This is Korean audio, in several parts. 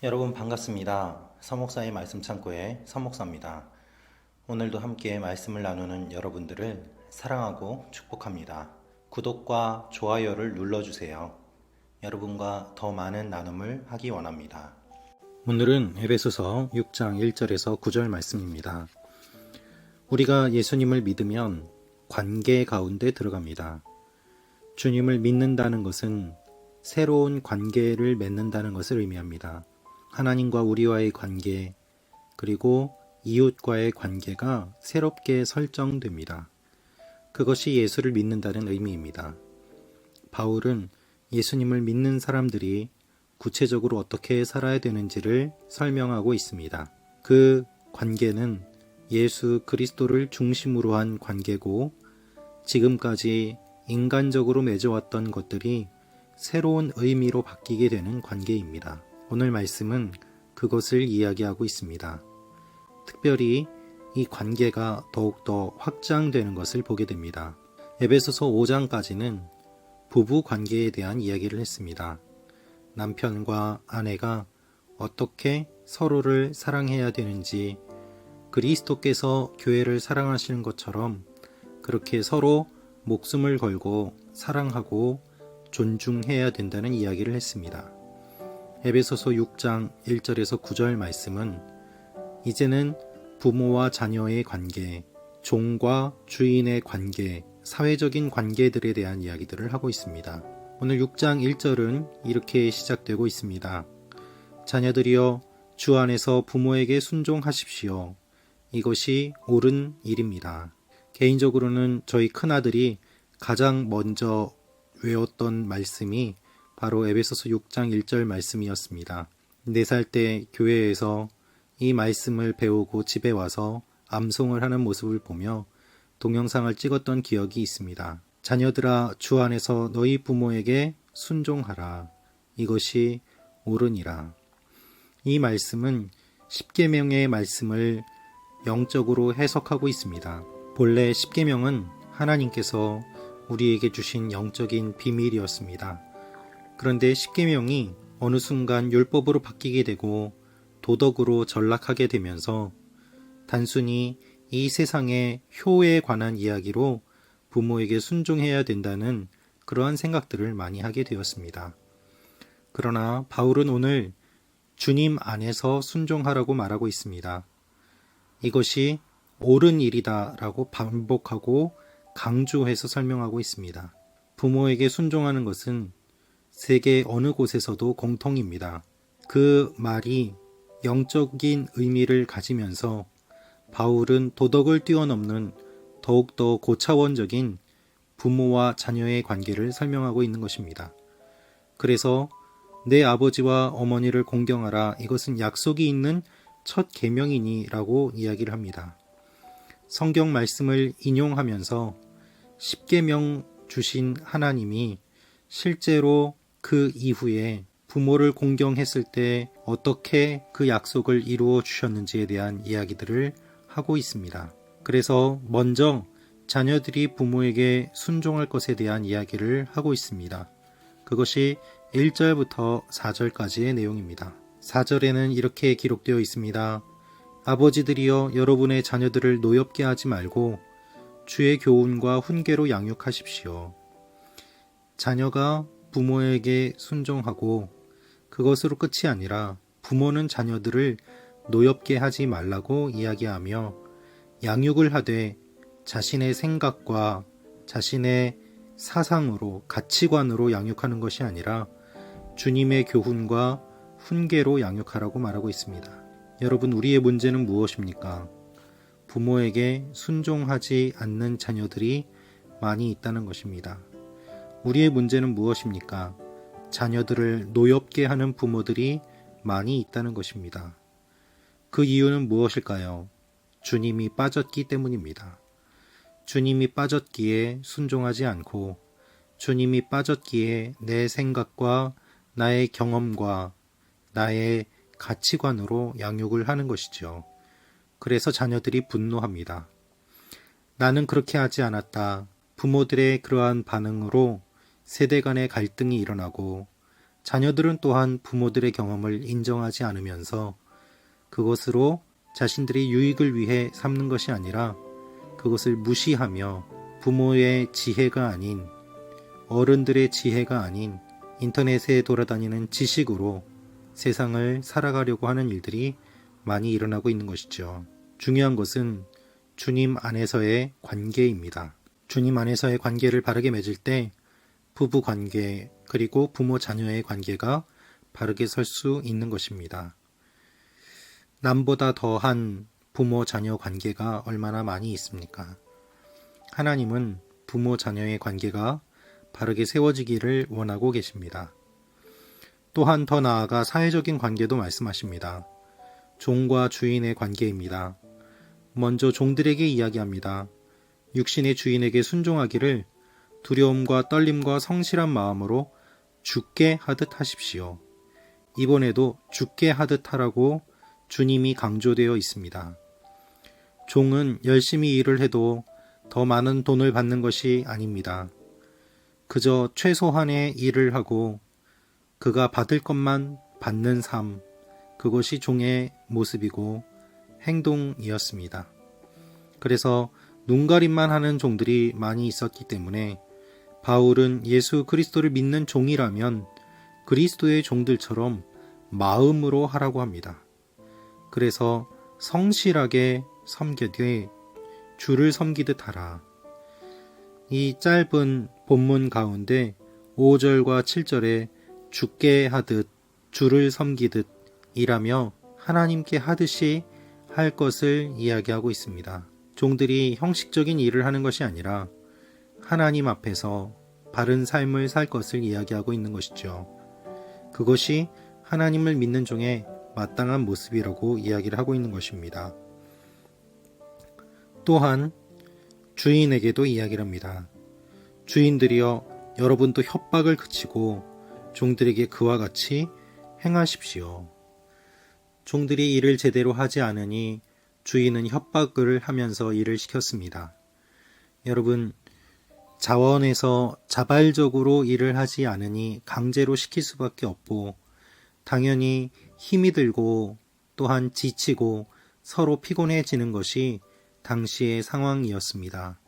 여러분 반갑습니다. 서목사의 말씀 창고의 서목사입니다. 오늘도 함께 말씀을 나누는 여러분들을 사랑하고 축복합니다. 구독과 좋아요를 눌러주세요. 여러분과 더 많은 나눔을 하기 원합니다. 오늘은 에베소서 6장 1절에서 9절 말씀입니다. 우리가 예수님을 믿으면 관계 가운데 들어갑니다. 주님을 믿는다는 것은 새로운 관계를 맺는다는 것을 의미합니다. 하나님과 우리와의 관계, 그리고 이웃과의 관계가 새롭게 설정됩니다. 그것이 예수를 믿는다는 의미입니다. 바울은 예수님을 믿는 사람들이 구체적으로 어떻게 살아야 되는지를 설명하고 있습니다. 그 관계는 예수 그리스도를 중심으로 한 관계고, 지금까지 인간적으로 맺어왔던 것들이 새로운 의미로 바뀌게 되는 관계입니다. 오늘 말씀은 그것을 이야기하고 있습니다. 특별히 이 관계가 더욱더 확장되는 것을 보게 됩니다. 에베소서 5장까지는 부부 관계에 대한 이야기를 했습니다. 남편과 아내가 어떻게 서로를 사랑해야 되는지, 그리스도께서 교회를 사랑하시는 것처럼 그렇게 서로 목숨을 걸고 사랑하고 존중해야 된다는 이야기를 했습니다. 에베소서 6장 1절에서 9절 말씀은 이제는 부모와 자녀의 관계, 종과 주인의 관계, 사회적인 관계들에 대한 이야기들을 하고 있습니다. 오늘 6장 1절은 이렇게 시작되고 있습니다. 자녀들이여 주 안에서 부모에게 순종하십시오. 이것이 옳은 일입니다. 개인적으로는 저희 큰아들이 가장 먼저 외웠던 말씀이 바로 에베소서 6장 1절 말씀이었습니다. 4살 때 교회에서 이 말씀을 배우고 집에 와서 암송을 하는 모습을 보며 동영상을 찍었던 기억이 있습니다. 자녀들아 주 안에서 너희 부모에게 순종하라. 이것이 옳으니라. 이 말씀은 십계명의 말씀을 영적으로 해석하고 있습니다. 본래 십계명은 하나님께서 우리에게 주신 영적인 비밀이었습니다. 그런데 십계명이 어느 순간 율법으로 바뀌게 되고 도덕으로 전락하게 되면서 단순히 이 세상의 효에 관한 이야기로 부모에게 순종해야 된다는 그러한 생각들을 많이 하게 되었습니다. 그러나 바울은 오늘 주님 안에서 순종하라고 말하고 있습니다. 이것이 옳은 일이다라고 반복하고 강조해서 설명하고 있습니다. 부모에게 순종하는 것은 세계 어느 곳에서도 공통입니다. 그 말이 영적인 의미를 가지면서 바울은 도덕을 뛰어넘는 더욱더 고차원적인 부모와 자녀의 관계를 설명하고 있는 것입니다. 그래서 내 아버지와 어머니를 공경하라. 이것은 약속이 있는 첫 계명이니 라고 이야기를 합니다. 성경 말씀을 인용하면서 십계명 주신 하나님이 실제로 그 이후에 부모를 공경했을 때 어떻게 그 약속을 이루어 주셨는지에 대한 이야기들을 하고 있습니다. 그래서 먼저 자녀들이 부모에게 순종할 것에 대한 이야기를 하고 있습니다. 그것이 1절부터 4절까지의 내용입니다. 4절에는 이렇게 기록되어 있습니다. 아버지들이여 여러분의 자녀들을 노엽게 하지 말고 주의 교훈과 훈계로 양육하십시오. 자녀가 부모에게 순종하고 그것으로 끝이 아니라 부모는 자녀들을 노엽게 하지 말라고 이야기하며 양육을 하되 자신의 생각과 자신의 사상으로 가치관으로 양육하는 것이 아니라 주님의 교훈과 훈계로 양육하라고 말하고 있습니다. 여러분, 우리의 문제는 무엇입니까? 부모에게 순종하지 않는 자녀들이 많이 있다는 것입니다. 우리의 문제는 무엇입니까? 자녀들을 노엽게 하는 부모들이 많이 있다는 것입니다. 그 이유는 무엇일까요? 주님이 빠졌기 때문입니다. 주님이 빠졌기에 순종하지 않고 주님이 빠졌기에 내 생각과 나의 경험과 나의 가치관으로 양육을 하는 것이죠. 그래서 자녀들이 분노합니다. 나는 그렇게 하지 않았다. 부모들의 그러한 반응으로 세대 간의 갈등이 일어나고 자녀들은 또한 부모들의 경험을 인정하지 않으면서 그것으로 자신들의 유익을 위해 삼는 것이 아니라 그것을 무시하며 부모의 지혜가 아닌, 어른들의 지혜가 아닌 인터넷에 돌아다니는 지식으로 세상을 살아가려고 하는 일들이 많이 일어나고 있는 것이죠. 중요한 것은 주님 안에서의 관계입니다. 주님 안에서의 관계를 바르게 맺을 때 부부 관계 그리고 부모 자녀의 관계가 바르게 설 수 있는 것입니다. 남보다 더한 부모 자녀 관계가 얼마나 많이 있습니까? 하나님은 부모 자녀의 관계가 바르게 세워지기를 원하고 계십니다. 또한 더 나아가 사회적인 관계도 말씀하십니다. 종과 주인의 관계입니다. 먼저 종들에게 이야기합니다. 육신의 주인에게 순종하기를 두려움과 떨림과 성실한 마음으로 죽게 하듯 하십시오. 이번에도 죽게 하듯 하라고 주님이 강조되어 있습니다. 종은 열심히 일을 해도 더 많은 돈을 받는 것이 아닙니다. 그저 최소한의 일을 하고 그가 받을 것만 받는 삶, 그것이 종의 모습이고 행동이었습니다. 그래서 눈가림만 하는 종들이 많이 있었기 때문에 바울은 예수 그리스도를 믿는 종이라면 그리스도의 종들처럼 마음으로 하라고 합니다. 그래서 성실하게 섬기되 주를 섬기듯 하라. 이 짧은 본문 가운데 5절과 7절에 죽게 하듯 주를 섬기듯 이라며 하나님께 하듯이 할 것을 이야기하고 있습니다. 종들이 형식적인 일을 하는 것이 아니라 하나님 앞에서 바른 삶을 살 것을 이야기하고 있는 것이죠. 그것이 하나님을 믿는 종의 마땅한 모습이라고 이야기를 하고 있는 것입니다. 또한 주인에게도 이야기를 합니다. 주인들이여 여러분도 협박을 그치고 종들에게 그와 같이 행하십시오. 종들이 일을 제대로 하지 않으니 주인은 협박을 하면서 일을 시켰습니다. 여러분, 자원에서 자발적으로 일을 하지 않으니 강제로 시킬 수밖에 없고 당연히 힘이 들고 또한 지치고 서로 피곤해지는 것이 당시의 상황이었습니다.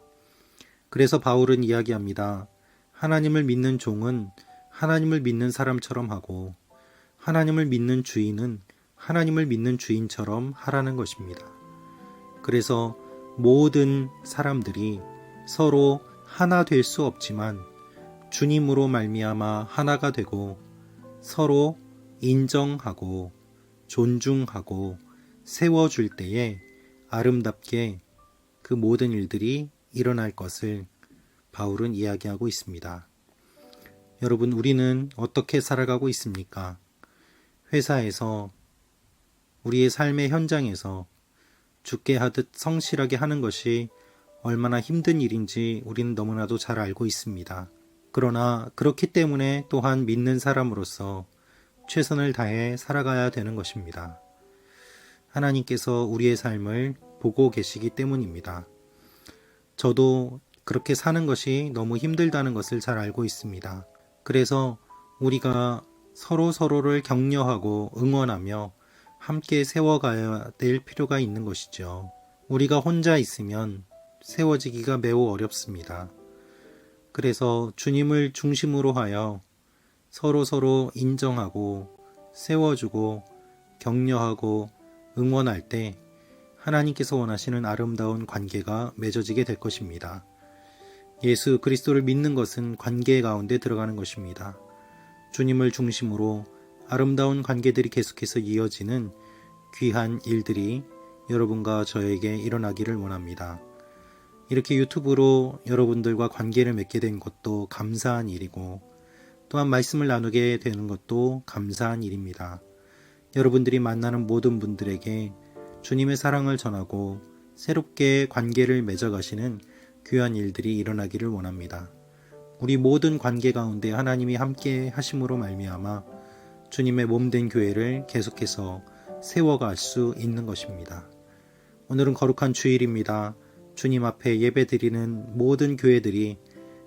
그래서 바울은 이야기합니다. 하나님을 믿는 종은 하나님을 믿는 사람처럼 하고 하나님을 믿는 주인은 하나님을 믿는 주인처럼 하라는 것입니다. 그래서 모든 사람들이 서로 하나 될 수 없지만 주님으로 말미암아 하나가 되고 서로 인정하고 존중하고 세워줄 때에 아름답게 그 모든 일들이 일어날 것을 바울은 이야기하고 있습니다. 여러분, 우리는 어떻게 살아가고 있습니까? 회사에서 우리의 삶의 현장에서 죽게 하듯 성실하게 하는 것이 얼마나 힘든 일인지 우리는 너무나도 잘 알고 있습니다. 그러나 그렇기 때문에 또한 믿는 사람으로서 최선을 다해 살아가야 되는 것입니다. 하나님께서 우리의 삶을 보고 계시기 때문입니다. 저도 그렇게 사는 것이 너무 힘들다는 것을 잘 알고 있습니다. 그래서 우리가 서로를 격려하고 응원하며 함께 세워가야 될 필요가 있는 것이죠. 우리가 혼자 있으면 세워지기가 매우 어렵습니다. 그래서 주님을 중심으로 하여 서로 인정하고 세워주고 격려하고 응원할 때 하나님께서 원하시는 아름다운 관계가 맺어지게 될 것입니다. 예수 그리스도를 믿는 것은 관계 가운데 들어가는 것입니다. 주님을 중심으로 아름다운 관계들이 계속해서 이어지는 귀한 일들이 여러분과 저에게 일어나기를 원합니다. 이렇게 유튜브로 여러분들과 관계를 맺게 된 것도 감사한 일이고 또한 말씀을 나누게 되는 것도 감사한 일입니다. 여러분들이 만나는 모든 분들에게 주님의 사랑을 전하고 새롭게 관계를 맺어가시는 귀한 일들이 일어나기를 원합니다. 우리 모든 관계 가운데 하나님이 함께 하심으로 말미암아 주님의 몸된 교회를 계속해서 세워갈 수 있는 것입니다. 오늘은 거룩한 주일입니다. 주님 앞에 예배드리는 모든 교회들이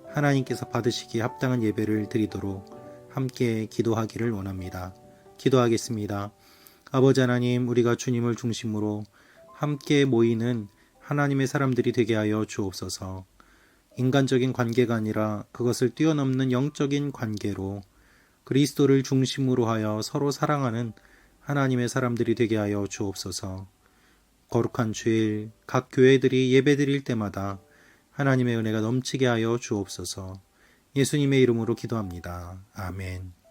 하나님께서 받으시기에 합당한 예배를 드리도록 함께 기도하기를 원합니다. 기도하겠습니다. 아버지 하나님, 우리가 주님을 중심으로 함께 모이는 하나님의 사람들이 되게 하여 주옵소서. 인간적인 관계가 아니라 그것을 뛰어넘는 영적인 관계로 그리스도를 중심으로 하여 서로 사랑하는 하나님의 사람들이 되게 하여 주옵소서. 거룩한 주일 각 교회들이 예배드릴 때마다 하나님의 은혜가 넘치게 하여 주옵소서. 예수님의 이름으로 기도합니다. 아멘.